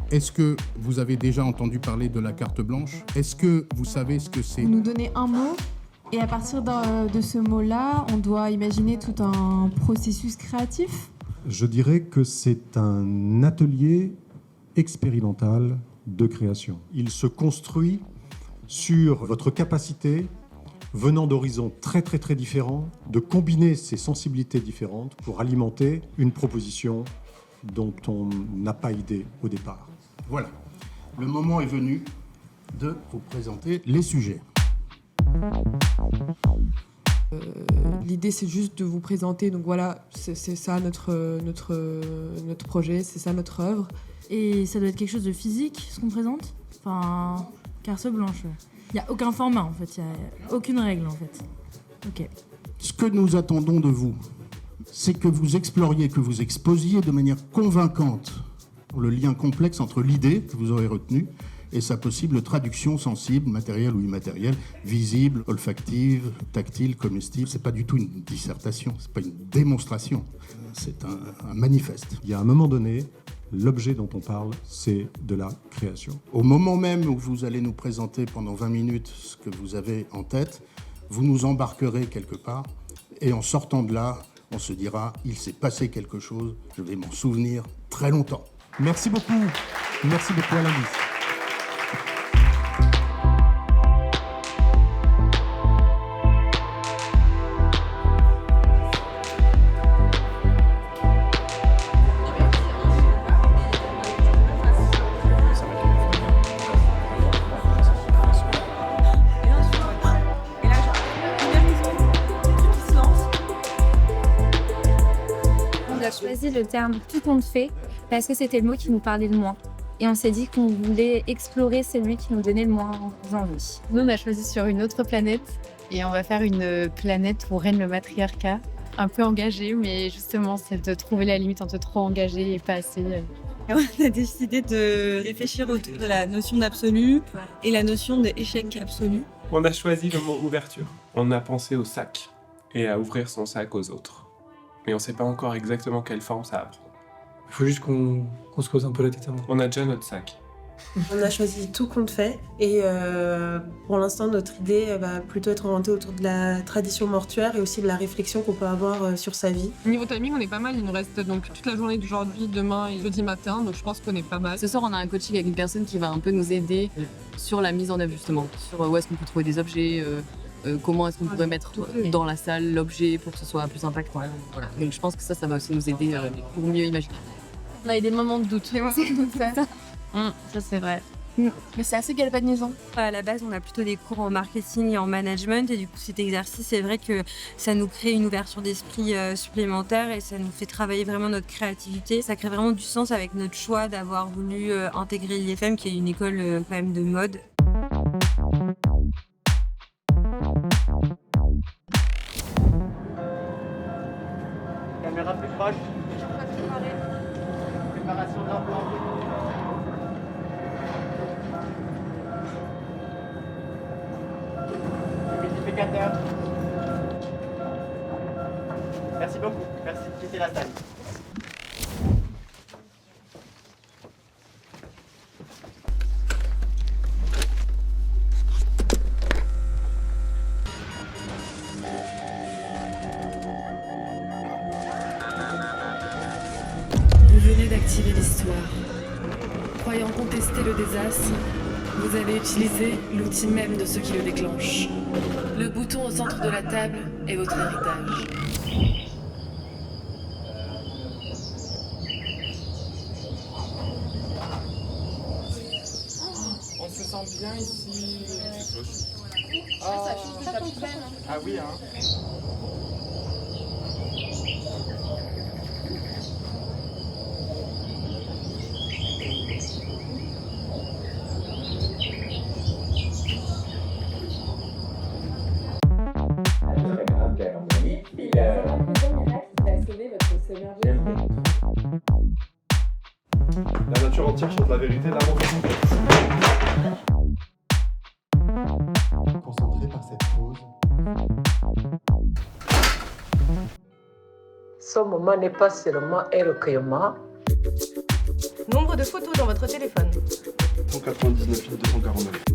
Est-ce que vous avez déjà entendu parler de la carte blanche? Est-ce que vous savez ce que c'est? Vous nous donnez un mot et à partir de ce mot-là, on doit imaginer tout un processus créatif? Je dirais que c'est un atelier expérimental de création. Il se construit sur votre capacité, venant d'horizons très différents, de combiner ces sensibilités différentes pour alimenter une proposition dont on n'a pas idée au départ. Voilà, le moment est venu de vous présenter les sujets. L'idée, c'est juste de vous présenter. Donc voilà, c'est ça notre projet, c'est ça notre œuvre. Et ça doit être quelque chose de physique, ce qu'on présente? Enfin, carte blanche. Il n'y a aucun format, en fait. Il n'y a aucune règle, en fait. Ok. Ce que nous attendons de vous, c'est que vous exploriez, que vous exposiez de manière convaincante le lien complexe entre l'idée que vous aurez retenue et sa possible traduction sensible, matérielle ou immatérielle, visible, olfactive, tactile, comestible. C'est pas du tout une dissertation, c'est pas une démonstration, c'est un manifeste. Il y a un moment donné, l'objet dont on parle, c'est de la création. Au moment même où vous allez nous présenter pendant 20 minutes ce que vous avez en tête, vous nous embarquerez quelque part et en sortant de là, on se dira, il s'est passé quelque chose, je vais m'en souvenir très longtemps. Merci beaucoup. Merci beaucoup à lundi. On a choisi le terme « tout compte fait » parce que c'était le mot qui nous parlait le moins. Et on s'est dit qu'on voulait explorer celui qui nous donnait le moins envie. Nous, on a choisi sur une autre planète et on va faire une planète où règne le matriarcat. Un peu engagé, mais justement, c'est de trouver la limite entre trop engagé et pas assez. Et on a décidé de réfléchir autour de la notion d'absolu et la notion d'échec absolu. On a choisi le mot ouverture. On a pensé au sac et à ouvrir son sac aux autres. Mais on ne sait pas encore exactement quelle forme ça va prendre. Il faut juste qu'on se creuse un peu la tête avant. On a déjà notre sac. On a choisi tout compte fait et pour l'instant notre idée va plutôt être orientée autour de la tradition mortuaire et aussi de la réflexion qu'on peut avoir sur sa vie. Niveau timing, on est pas mal. Il nous reste donc toute la journée d'aujourd'hui, demain et jeudi matin, donc je pense qu'on est pas mal. Ce soir, on a un coaching avec une personne qui va un peu nous aider sur la mise en œuvre justement, sur où est-ce qu'on peut trouver des objets, comment est-ce qu'on pourrait mettre dans la salle l'objet pour que ce soit plus impactant. Voilà. Donc je pense que ça va aussi nous aider pour mieux imaginer. On a eu des moments de doute. Ça, c'est vrai. Mais c'est assez galvanisant. À la base, on a plutôt des cours en marketing et en management et du coup cet exercice, c'est vrai que ça nous crée une ouverture d'esprit supplémentaire et ça nous fait travailler vraiment notre créativité. Ça crée vraiment du sens avec notre choix d'avoir voulu intégrer l'IFM qui est une école quand même de mode. Caméra plus proche. Préparation de l'implant. Multiplicateur. Merci beaucoup. Merci de quitter la salle. Vous venez d'activer l'histoire. Croyant contester le désastre, vous avez utilisé l'outil même de ceux qui le déclenchent. Le bouton au centre de la table est votre héritage. On se sent bien ici. Ah oui, hein. La nature entière chante la vérité, l'amour est Concentré par cette pause. Ce moment n'est pas seulement un recueillement, Nombre de photos dans votre téléphone. 199 249.